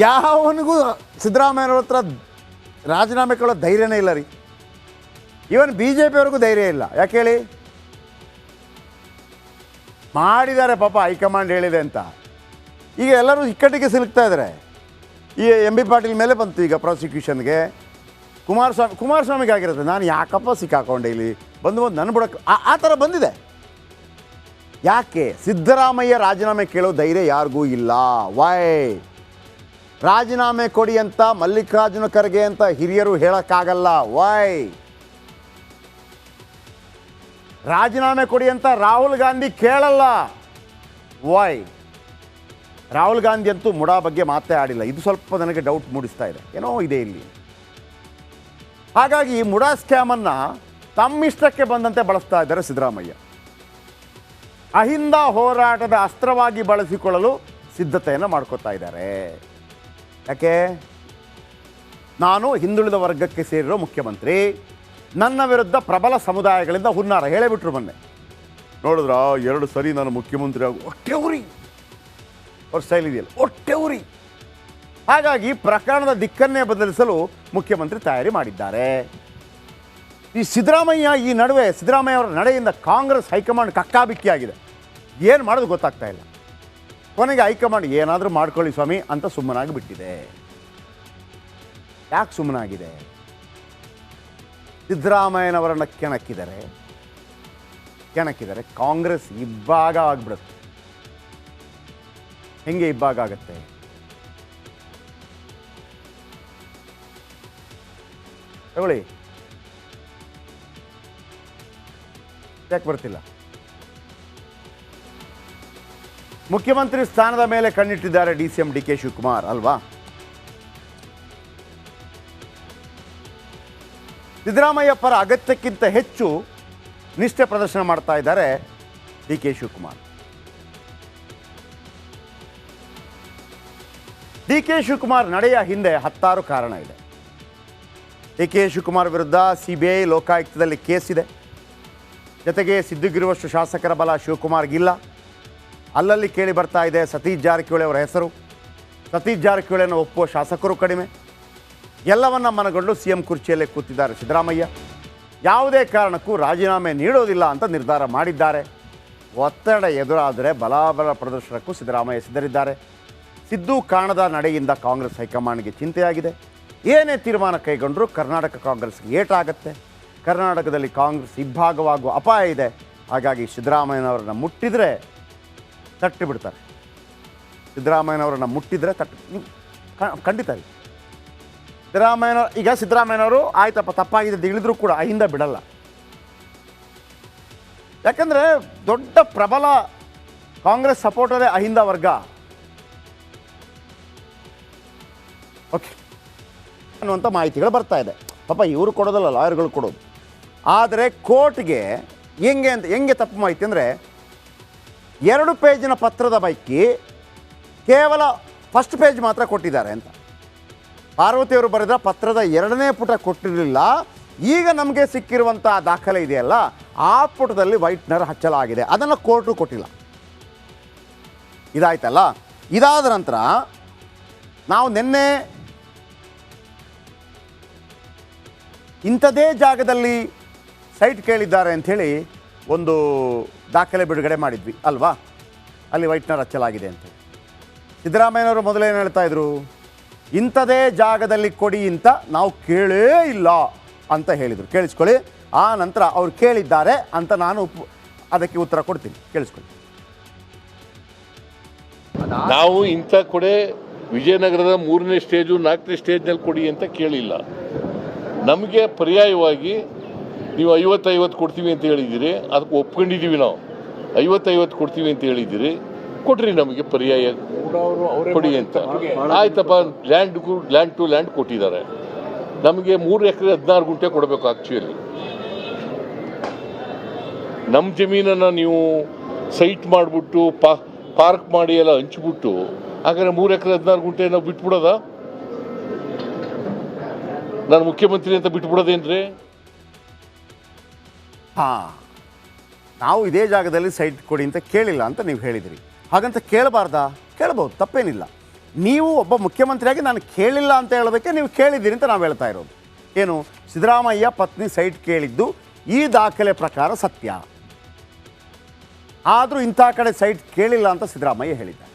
ಯಾವನಿಗೂ ಸಿದ್ದರಾಮಯ್ಯವ್ರ ಹತ್ರ ರಾಜೀನಾಮೆ ಕೊಡೋ ಧೈರ್ಯನೇ ಇಲ್ಲ ರೀ. ಈವನ್ BJP-ಅವ್ರಿಗೂ ಧೈರ್ಯ ಇಲ್ಲ. ಯಾಕೆ ಹೇಳಿ? ಮಾಡಿದ್ದಾರೆ ಪಾಪ, ಹೈಕಮಾಂಡ್ ಹೇಳಿದೆ ಅಂತ. ಈಗ ಎಲ್ಲರೂ ಇಕ್ಕಟ್ಟಿಗೆ ಸಿಲುಕ್ತಾ ಇದ್ದಾರೆ. ಈ MB ಪಾಟೀಲ್ ಮೇಲೆ ಬಂತು ಈಗ ಪ್ರಾಸಿಕ್ಯೂಷನ್ಗೆ. ಕುಮಾರಸ್ವಾಮಿಗೆ ಆಗಿರುತ್ತೆ, ನಾನು ಯಾಕಪ್ಪ ಸಿಕ್ಕಾಕೊಂಡೆ ಇಲ್ಲಿ ಬಂದು ನನ್ನ ಬಿಡಕ್ಕೆ ಆ ಥರ ಬಂದಿದೆ. ಯಾಕೆ? ಸಿದ್ದರಾಮಯ್ಯ ರಾಜೀನಾಮೆ ಕೇಳೋ ಧೈರ್ಯ ಯಾರಿಗೂ ಇಲ್ಲ. ವೈ? ರಾಜೀನಾಮೆ ಕೊಡಿ ಅಂತ ಮಲ್ಲಿಕಾರ್ಜುನ ಖರ್ಗೆ ಅಂತ ಹಿರಿಯರು ಹೇಳೋಕ್ಕಾಗಲ್ಲ. ವೈ? ರಾಜೀನಾಮೆ ಕೊಡಿ ಅಂತ ರಾಹುಲ್ ಗಾಂಧಿ ಕೇಳಲ್ಲ. ವೈ? ರಾಹುಲ್ ಗಾಂಧಿ ಅಂತೂ ಮುಡಾ ಬಗ್ಗೆ ಮಾತೇ ಆಡಿಲ್ಲ. ಇದು ಸ್ವಲ್ಪ ನನಗೆ ಡೌಟ್ ಮೂಡಿಸ್ತಾ ಇದೆ, ಏನೋ ಇದೆ ಇಲ್ಲಿ. ಹಾಗಾಗಿ ಈ ಮುಡಾ ಸ್ಕ್ಯಾಮನ್ನು ತಮ್ಮಿಷ್ಟಕ್ಕೆ ಬಂದಂತೆ ಬಳಸ್ತಾ ಇದ್ದಾರೆ ಸಿದ್ದರಾಮಯ್ಯ. ಅಹಿಂದ ಹೋರಾಟದ ಅಸ್ತ್ರವಾಗಿ ಬಳಸಿಕೊಳ್ಳಲು ಸಿದ್ಧತೆಯನ್ನು ಮಾಡ್ಕೋತಾ ಇದ್ದಾರೆ. ಯಾಕೆ? ನಾನು ಹಿಂದುಳಿದ ವರ್ಗಕ್ಕೆ ಸೇರಿರೋ ಮುಖ್ಯಮಂತ್ರಿ, ನನ್ನ ವಿರುದ್ಧ ಪ್ರಬಲ ಸಮುದಾಯಗಳಿಂದ ಹುನ್ನಾರ ಹೇಳಿಬಿಟ್ರು ಮೊನ್ನೆ. ನೋಡಿದ್ರ 2 ಸರಿ ನಾನು ಮುಖ್ಯಮಂತ್ರಿ ಆಗು ಹೊಟ್ಟೆ ಉರಿ, ಅವ್ರ ಸ್ಟೈಲ್ ಇದೆಯಲ್ಲ, ಹೊಟ್ಟೆ ಉರಿ. ಹಾಗಾಗಿ ಪ್ರಕರಣದ ದಿಕ್ಕನ್ನೇ ಬದಲಿಸಲು ಮುಖ್ಯಮಂತ್ರಿ ತಯಾರಿ ಮಾಡಿದ್ದಾರೆ. ಈ ಸಿದ್ದರಾಮಯ್ಯ ಈ ನಡುವೆ ಸಿದ್ದರಾಮಯ್ಯ ಅವರ ನಡೆಯಿಂದ ಕಾಂಗ್ರೆಸ್ ಹೈಕಮಾಂಡ್ ಕಕ್ಕಾಬಿಕ್ಕಿಯಾಗಿದೆ. ಏನು ಮಾಡೋದು ಗೊತ್ತಾಗ್ತಾ ಇಲ್ಲ. ಕೊನೆಗೆ ಹೈಕಮಾಂಡ್ ಏನಾದರೂ ಮಾಡ್ಕೊಳ್ಳಿ ಸ್ವಾಮಿ ಅಂತ ಸುಮ್ಮನಾಗಿ ಬಿಟ್ಟಿದೆ. ಯಾಕೆ ಸುಮ್ಮನಾಗಿದೆ? ಸಿದ್ದರಾಮಯ್ಯನವರನ್ನು ಕೆಣಕಿದರೆ ಕಾಂಗ್ರೆಸ್ ಇಬ್ಬಾಗ ಆಗ್ಬಿಡುತ್ತೆ. ಹೆಂಗೆ ಇಬ್ಬಾಗ ಆಗುತ್ತೆ? ತಗೊಳ್ಳಿ, ಯಾಕೆ ಬರ್ತಿಲ್ಲ? ಮುಖ್ಯಮಂತ್ರಿ ಸ್ಥಾನದ ಮೇಲೆ ಕಣ್ಣಿಟ್ಟಿದ್ದಾರೆ DCM DK ಶಿವಕುಮಾರ್ ಅಲ್ವಾ? ಸಿದ್ದರಾಮಯ್ಯ ಪರ ಅಗತ್ಯಕ್ಕಿಂತ ಹೆಚ್ಚು ನಿಷ್ಠೆ ಪ್ರದರ್ಶನ ಮಾಡ್ತಾ ಇದ್ದಾರೆ DK ಶಿವಕುಮಾರ್. DK ಶಿವಕುಮಾರ್ ನಡೆಯ ಹಿಂದೆ 10 ಕಾರಣ ಇದೆ. DK ಶಿವಕುಮಾರ್ ವಿರುದ್ಧ CBI ಲೋಕಾಯುಕ್ತದಲ್ಲಿ ಕೇಸ್ ಇದೆ. ಜೊತೆಗೆ ಸಿದ್ಧಗಿರುವಷ್ಟು ಶಾಸಕರ ಬಲ ಶಿವಕುಮಾರ್ಗಿಲ್ಲ. ಅಲ್ಲಲ್ಲಿ ಕೇಳಿ ಬರ್ತಾ ಇದೆ ಸತೀಶ್ ಜಾರಕಿಹೊಳಿ ಅವರ ಹೆಸರು. ಸತೀಶ್ ಜಾರಕಿಹೊಳಿಯನ್ನು ಒಪ್ಪುವ ಶಾಸಕರು ಕಡಿಮೆ. ಎಲ್ಲವನ್ನ ಮನಗೊಂಡು CM ಕುರ್ಚಿಯಲ್ಲೇ ಕೂತಿದ್ದಾರೆ ಸಿದ್ದರಾಮಯ್ಯ. ಯಾವುದೇ ಕಾರಣಕ್ಕೂ ರಾಜೀನಾಮೆ ನೀಡೋದಿಲ್ಲ ಅಂತ ನಿರ್ಧಾರ ಮಾಡಿದ್ದಾರೆ. ಒತ್ತಡ ಎದುರಾದರೆ ಬಲಾಬಲ ಪ್ರದರ್ಶನಕ್ಕೂ ಸಿದ್ದರಾಮಯ್ಯ ಸಿದ್ಧರಿದ್ದಾರೆ. ಸಿದ್ದು ಕಾಣದ ನಡೆಯಿಂದ ಕಾಂಗ್ರೆಸ್ ಹೈಕಮಾಂಡ್ಗೆ ಚಿಂತೆಯಾಗಿದೆ. ಏನೇ ತೀರ್ಮಾನ ಕೈಗೊಂಡರೂ ಕರ್ನಾಟಕ ಕಾಂಗ್ರೆಸ್ಗೆ ಏಟಾಗುತ್ತೆ. ಕರ್ನಾಟಕದಲ್ಲಿ ಕಾಂಗ್ರೆಸ್ ಇಬ್ಬಾಗವಾಗುವ ಅಪಾಯ ಇದೆ. ಹಾಗಾಗಿ ಸಿದ್ದರಾಮಯ್ಯನವರನ್ನು ಮುಟ್ಟಿದರೆ ತಟ್ಟಿ ಬಿಡ್ತಾರೆ. ಸಿದ್ದರಾಮಯ್ಯನವರನ್ನು ಮುಟ್ಟಿದರೆ ಖಂಡಿತ ರೀ. ಸಿದ್ದರಾಮಯ್ಯನವರು ಆಯ್ತಪ್ಪ ತಪ್ಪಾಗಿದೆ ತಿಳಿದ್ರು ಕೂಡ ಅಹಿಂದ ಬಿಡಲ್ಲ. ಯಾಕಂದರೆ ದೊಡ್ಡ ಪ್ರಬಲ ಕಾಂಗ್ರೆಸ್ ಸಪೋರ್ಟರೇ ಅಹಿಂದ ವರ್ಗ. ಓಕೆ ಅನ್ನುವಂಥ ಮಾಹಿತಿಗಳು ಬರ್ತಾ ಇದೆ. ಪಾಪ ಇವರು ಕೊಡೋದಲ್ಲ, ಲಾಯರ್ಗಳು ಕೊಡೋದು. ಆದರೆ ಕೋರ್ಟ್ಗೆ ಹೆಂಗೆ ತಪ್ಪು ಮಾಹಿತಿ ಅಂದರೆ 2 ಪೇಜಿನ ಪತ್ರದ ಪೈಕಿ ಕೇವಲ ಫಸ್ಟ್ ಪೇಜ್ ಮಾತ್ರ ಕೊಟ್ಟಿದ್ದಾರೆ ಅಂತ. ಪಾರ್ವತಿಯವರು ಬರೆದ ಪತ್ರದ 2ನೇ ಪುಟ ಕೊಟ್ಟಿರಲಿಲ್ಲ. ಈಗ ನಮಗೆ ಸಿಕ್ಕಿರುವಂಥ ದಾಖಲೆ ಇದೆಯಲ್ಲ, ಆ ಪುಟದಲ್ಲಿ ವೈಟ್ನರ್ ಹಚ್ಚಲಾಗಿದೆ. ಅದನ್ನು ಕೋರ್ಟು ಕೊಟ್ಟಿಲ್ಲ. ಇದಾಯ್ತಲ್ಲ. ಇದಾದ ನಂತರ ನಾವು ನಿನ್ನೆ ಇಂಥದೇ ಜಾಗದಲ್ಲಿ ಸೈಟ್ ಕೇಳಿದ್ದಾರೆ ಅಂಥೇಳಿ ಒಂದು ದಾಖಲೆ ಬಿಡುಗಡೆ ಮಾಡಿದ್ವಿ ಅಲ್ವಾ? ಅಲ್ಲಿ ವೈಟ್ನರ್ ಹಚ್ಚಲಾಗಿದೆ ಅಂತ. ಸಿದ್ದರಾಮಯ್ಯನವರು ಮೊದಲೇನು ಹೇಳ್ತಾ ಇದ್ರು? ಇಂಥದೇ ಜಾಗದಲ್ಲಿ ಕೊಡಿ ಅಂತ ನಾವು ಕೇಳೇ ಇಲ್ಲ ಅಂತ ಹೇಳಿದರು. ಕೇಳಿಸ್ಕೊಳ್ಳಿ. ಆ ನಂತರ ಅವ್ರು ಕೇಳಿದ್ದಾರೆ ಅಂತ ನಾನು ಅದಕ್ಕೆ ಉತ್ತರ ಕೊಡ್ತೀನಿ, ಕೇಳಿಸ್ಕೊಳ್ಳಿ. ನಾವು ಇಂಥ ಕೊಡೆ ವಿಜಯನಗರದ 3ನೇ ಸ್ಟೇಜು 4ನೇ ಸ್ಟೇಜ್ನಲ್ಲಿ ಕೊಡಿ ಅಂತ ಕೇಳಿಲ್ಲ. ನಮಗೆ ಪರ್ಯಾಯವಾಗಿ ನೀವು 50-50 ಕೊಡ್ತೀವಿ ಅಂತ ಹೇಳಿದ್ದೀರಿ, ಅದಕ್ಕೆ ಒಪ್ಕೊಂಡಿದ್ದೀವಿ. ನಾವು 50-50 ಕೊಡ್ತೀವಿ ಅಂತ ಹೇಳಿದ್ದೀರಿ, ಕೊಡ್ರಿ ನಮಗೆ ಪರ್ಯಾಯ ಕೊಡಿ ಅಂತ. ಆಯ್ತಪ್ಪ, ಲ್ಯಾಂಡ್ ಟು ಲ್ಯಾಂಡ್ ಕೊಟ್ಟಿದ್ದಾರೆ. ನಮಗೆ 3 ಎಕರೆ 16 ಗುಂಟೆ ಕೊಡಬೇಕು. ಆ್ಯಕ್ಚುಲಿ ನಮ್ಮ ಜಮೀನನ್ನು ನೀವು ಸೈಟ್ ಮಾಡಿಬಿಟ್ಟು ಪಾರ್ಕ್ ಮಾಡಿ ಎಲ್ಲ ಹಂಚ್ಬಿಟ್ಟು ಹಾಗಾದ್ರೆ 3 ಎಕರೆ 16 ಗುಂಟೆ ನಾವು ಬಿಟ್ಬಿಡೋದ? ನಾನು ಮುಖ್ಯಮಂತ್ರಿ ಅಂತ ಬಿಟ್ಬಿಡೋದೇನ್ರಿ? ನಾವು ಇದೇ ಜಾಗದಲ್ಲಿ ಸೈಟ್ ಕೊಡಿ ಅಂತ ಕೇಳಿಲ್ಲ ಅಂತ ನೀವು ಹೇಳಿದಿರಿ. ಹಾಗಂತ ಕೇಳಬಾರ್ದಾ? ಕೇಳಬಹುದು, ತಪ್ಪೇನಿಲ್ಲ. ನೀವು ಒಬ್ಬ ಮುಖ್ಯಮಂತ್ರಿಯಾಗಿ ನಾನು ಕೇಳಿಲ್ಲ ಅಂತ ಹೇಳೋದಕ್ಕೆ ನೀವು ಕೇಳಿದ್ದೀರಿ ಅಂತ ನಾವು ಹೇಳ್ತಾ ಇರೋದು. ಏನು, ಸಿದ್ದರಾಮಯ್ಯ ಪತ್ನಿ ಸೈಟ್ ಕೇಳಿದ್ದು ಈ ದಾಖಲೆ ಪ್ರಕಾರ ಸತ್ಯ, ಆದರೂ ಇಂಥ ಕಡೆ ಸೈಟ್ ಕೇಳಿಲ್ಲ ಅಂತ ಸಿದ್ದರಾಮಯ್ಯ ಹೇಳಿದ್ದಾರೆ.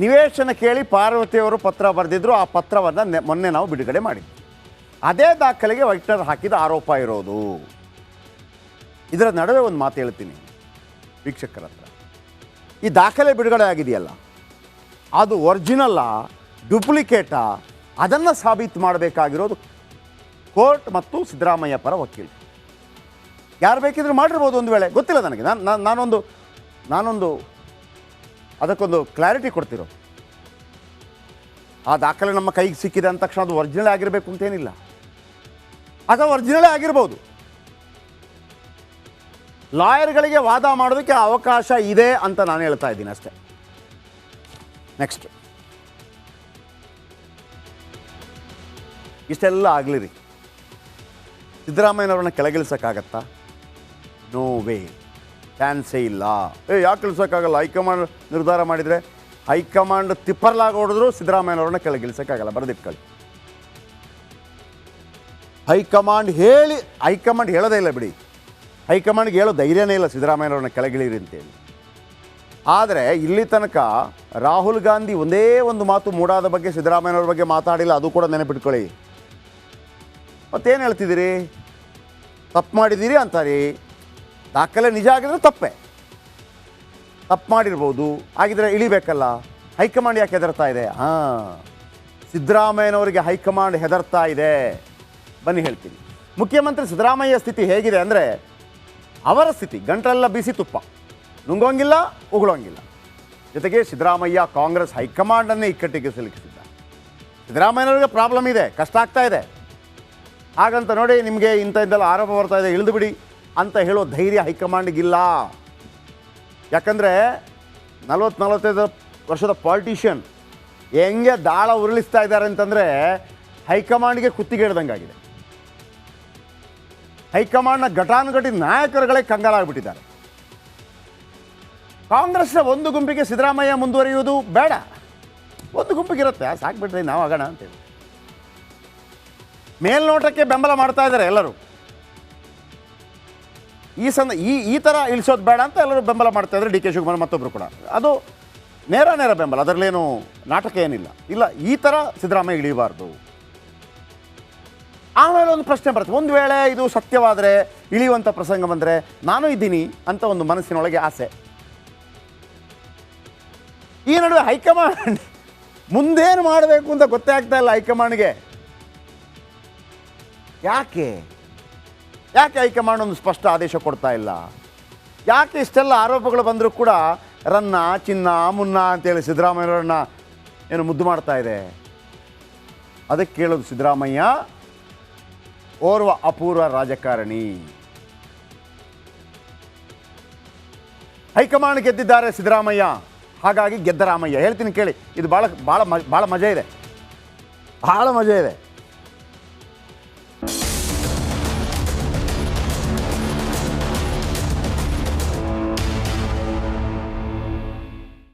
ನಿವೇಶನ ಕೇಳಿ ಪಾರ್ವತಿಯವರು ಪತ್ರ ಬರೆದಿದ್ರು, ಆ ಪತ್ರವನ್ನು ಮೊನ್ನೆ ನಾವು ಬಿಡುಗಡೆ ಮಾಡಿದ್ವಿ. ಅದೇ ದಾಖಲೆಗೆ ವೈಟ್ನರ್ ಹಾಕಿದ ಆರೋಪ ಇರೋದು. ಇದರ ನಡುವೆ ಒಂದು ಮಾತು ಹೇಳ್ತೀನಿ ವೀಕ್ಷಕರ ಹತ್ರ. ಈ ದಾಖಲೆ ಬಿಡುಗಡೆ ಆಗಿದೆಯಲ್ಲ, ಅದು ಒರಿಜಿನಲ್ಲಾ ಡುಪ್ಲಿಕೇಟಾ ಅದನ್ನು ಸಾಬೀತು ಮಾಡಬೇಕಾಗಿರೋದು ಕೋರ್ಟ್ ಮತ್ತು ಸಿದ್ದರಾಮಯ್ಯ ಪರ ವಕೀಲರು. ಯಾರು ಬೇಕಿದ್ರೂ ಮಾಡಿರ್ಬೋದು, ಒಂದು ವೇಳೆ ಗೊತ್ತಿಲ್ಲ ನನಗೆ. ನಾನೊಂದು ಅದಕ್ಕೊಂದು ಕ್ಲಾರಿಟಿ ಕೊಡ್ತಿರೋ. ಆ ದಾಖಲೆ ನಮ್ಮ ಕೈಗೆ ಸಿಕ್ಕಿದೆ ಅಂದ ತಕ್ಷಣ ಅದು ಒರಿಜಿನಲ್ ಆಗಿರಬೇಕು ಅಂತೇನಿಲ್ಲ, ಅದು ಒರಿಜಿನಲೇ ಆಗಿರ್ಬೋದು. ಲಾಯರ್ಗಳಿಗೆ ವಾದ ಮಾಡೋದಕ್ಕೆ ಅವಕಾಶ ಇದೆ ಅಂತ ನಾನು ಹೇಳ್ತಾ ಇದ್ದೀನಿ ಅಷ್ಟೇ. ನೆಕ್ಸ್ಟ್, ಇಷ್ಟೆಲ್ಲ ಆಗಲಿ ರೀ, ಸಿದ್ದರಾಮಯ್ಯನವ್ರನ್ನ ಕೆಳಗಿಳಿಸೋಕ್ಕಾಗತ್ತಾ? ನೋ ವೇ, ಚಾನ್ಸೇ ಇಲ್ಲ. ಯಾಕೆ ಇಳಿಸೋಕ್ಕಾಗಲ್ಲ? ಹೈಕಮಾಂಡ್ ನಿರ್ಧಾರ ಮಾಡಿದರೆ, ಹೈಕಮಾಂಡ್ ತಿಪ್ಪರ್ಲಾಗ ಹೊಡೆದ್ರು ಸಿದ್ದರಾಮಯ್ಯನವ್ರನ್ನ ಕೆಳಗಿಳಿಸೋಕ್ಕಾಗಲ್ಲ. ಬರೆದಿಟ್ಕೊಳ್ಳಿ. ಹೈಕಮಾಂಡ್ ಹೇಳೋದೇ ಇಲ್ಲ ಬಿಡಿ, ಹೈಕಮಾಂಡ್ಗೆ ಹೇಳೋ ಧೈರ್ಯನೇ ಇಲ್ಲ ಸಿದ್ದರಾಮಯ್ಯನವ್ರನ್ನ ಕೆಳಗಿಳಿರಿ ಅಂತೇಳಿ. ಆದರೆ ಇಲ್ಲಿ ತನಕ ರಾಹುಲ್ ಗಾಂಧಿ ಒಂದೇ ಒಂದು ಮಾತು ಮೂಡಾದ ಬಗ್ಗೆ, ಸಿದ್ದರಾಮಯ್ಯನವ್ರ ಬಗ್ಗೆ ಮಾತಾಡಿಲ್ಲ. ಅದು ಕೂಡ ನೆನಪಿಟ್ಕೊಳ್ಳಿ. ಮತ್ತೇನು ಹೇಳ್ತಿದ್ದೀರಿ? ತಪ್ಪು ಮಾಡಿದ್ದೀರಿ ಅಂತಾರೆ. ದಾಖಲೆ ನಿಜ ಆಗಿದ್ರೆ ತಪ್ಪು ಮಾಡಿರ್ಬೋದು, ಆಗಿದ್ರೆ ಇಳಿಬೇಕಲ್ಲ. ಹೈಕಮಾಂಡ್ ಯಾಕೆ ಹೆದರ್ತಾ ಇದೆ? ಸಿದ್ದರಾಮಯ್ಯನವರಿಗೆ ಹೈಕಮಾಂಡ್ ಹೆದರ್ತಾ ಇದೆ. ಬನ್ನಿ ಹೇಳ್ತೀನಿ. ಮುಖ್ಯಮಂತ್ರಿ ಸಿದ್ದರಾಮಯ್ಯ ಸ್ಥಿತಿ ಹೇಗಿದೆ ಅಂದರೆ, ಅವರ ಸ್ಥಿತಿ ಗಂಟಲೆಲ್ಲ ಬಿಸಿ ತುಪ್ಪ, ನುಂಗೋಂಗಿಲ್ಲ, ಉಗುಳೋಂಗಿಲ್ಲ. ಜೊತೆಗೆ ಸಿದ್ದರಾಮಯ್ಯ ಕಾಂಗ್ರೆಸ್ ಹೈಕಮಾಂಡನ್ನೇ ಇಕ್ಕಟ್ಟಿಗೆ ಸಿಲುಕಿಸಿದ್ದ. ಸಿದ್ದರಾಮಯ್ಯನವರಿಗೆ ಪ್ರಾಬ್ಲಮ್ ಇದೆ, ಕಷ್ಟ ಆಗ್ತಾ ಇದೆ. ಹಾಗಂತ ನೋಡಿ ನಿಮಗೆ ಇಂಥದ್ದೆಲ್ಲ ಆರೋಪ ಬರ್ತಾ ಇದೆ, ಇಳಿದು ಬಿಡಿ ಅಂತ ಹೇಳೋ ಧೈರ್ಯ ಹೈಕಮಾಂಡ್ಗಿಲ್ಲ. ಯಾಕಂದರೆ 40-45 ವರ್ಷದ ಪಾಲಿಟಿಷಿಯನ್ ಹೆಂಗೆ ದಾಳ ಉರುಳಿಸ್ತಾ ಇದ್ದಾರೆ ಅಂತಂದರೆ, ಹೈಕಮಾಂಡ್ಗೆ ಕುತ್ತಿಗೆ ಹಿಡ್ದಂಗಾಗಿದೆ. ಹೈಕಮಾಂಡ್ನ ಘಟಾನುಘಟಿ ನಾಯಕರುಗಳೇ ಕಂಗಾಲಾಗ್ಬಿಟ್ಟಿದ್ದಾರೆ. ಕಾಂಗ್ರೆಸ್ನ ಒಂದು ಗುಂಪಿಗೆ ಸಿದ್ದರಾಮಯ್ಯ ಮುಂದುವರಿಯುವುದು ಬೇಡ, ಒಂದು ಗುಂಪಿಗಿರುತ್ತೆ, ಸಾಕ್ಬಿಟ್ರಿ ನಾವು ಆಗೋಣ ಅಂತೇಳಿ ಮೇಲ್ನೋಟಕ್ಕೆ ಬೆಂಬಲ ಮಾಡ್ತಾ ಇದ್ದಾರೆ ಎಲ್ಲರೂ. ಈ ಥರ ಇಳಿಸೋದು ಬೇಡ ಅಂತ ಎಲ್ಲರೂ ಬೆಂಬಲ ಮಾಡ್ತಾ ಇದ್ದಾರೆ. ಡಿ ಕೆ ಶಿವಕುಮಾರ್ ಮತ್ತೊಬ್ಬರು ಕೂಡ ಅದು ನೇರ ಬೆಂಬಲ, ಅದರಲ್ಲೇನು ನಾಟಕ ಏನಿಲ್ಲ. ಇಲ್ಲ, ಈ ಥರ ಸಿದ್ದರಾಮಯ್ಯ ಇಳಿಯಬಾರ್ದು. ಆಮೇಲೆ ಒಂದು ಪ್ರಶ್ನೆ ಬರುತ್ತೆ, ಒಂದು ವೇಳೆ ಇದು ಸತ್ಯವಾದರೆ, ಇಳಿಯುವಂಥ ಪ್ರಸಂಗ ಬಂದರೆ ನಾನು ಇದ್ದೀನಿ ಅಂತ ಒಂದು ಮನಸ್ಸಿನೊಳಗೆ ಆಸೆ. ಈ ನಡುವೆ ಹೈಕಮಾಂಡ್ ಮುಂದೇನು ಮಾಡಬೇಕು ಅಂತ ಗೊತ್ತೇ ಆಗ್ತಾ ಇಲ್ಲ ಹೈಕಮಾಂಡ್ಗೆ. ಯಾಕೆ ಹೈಕಮಾಂಡ್ ಒಂದು ಸ್ಪಷ್ಟ ಆದೇಶ ಕೊಡ್ತಾ ಇಲ್ಲ? ಯಾಕೆ ಇಷ್ಟೆಲ್ಲ ಆರೋಪಗಳು ಬಂದರೂ ಕೂಡ ರನ್ನ ಚಿನ್ನ ಮುನ್ನ ಅಂತೇಳಿ ಸಿದ್ದರಾಮಯ್ಯವ್ರನ್ನ ಏನು ಮುದ್ದು ಮಾಡ್ತಾ ಇದೆ? ಅದಕ್ಕೆ ಕೇಳೋದು, ಸಿದ್ದರಾಮಯ್ಯ ಓರ್ವ ಅಪೂರ್ವ ರಾಜಕಾರಣಿ. ಹೈಕಮಾಂಡ್ ಗೆದ್ದಿದ್ದಾರೆ ಸಿದ್ದರಾಮಯ್ಯ, ಹಾಗಾಗಿ ಗೆದ್ದರಾಮಯ್ಯ. ಹೇಳ್ತೀನಿ ಕೇಳಿ, ಇದು ಭಾಳ ಮಜಾ ಇದೆ, ಭಾಳ ಮಜಾ ಇದೆ.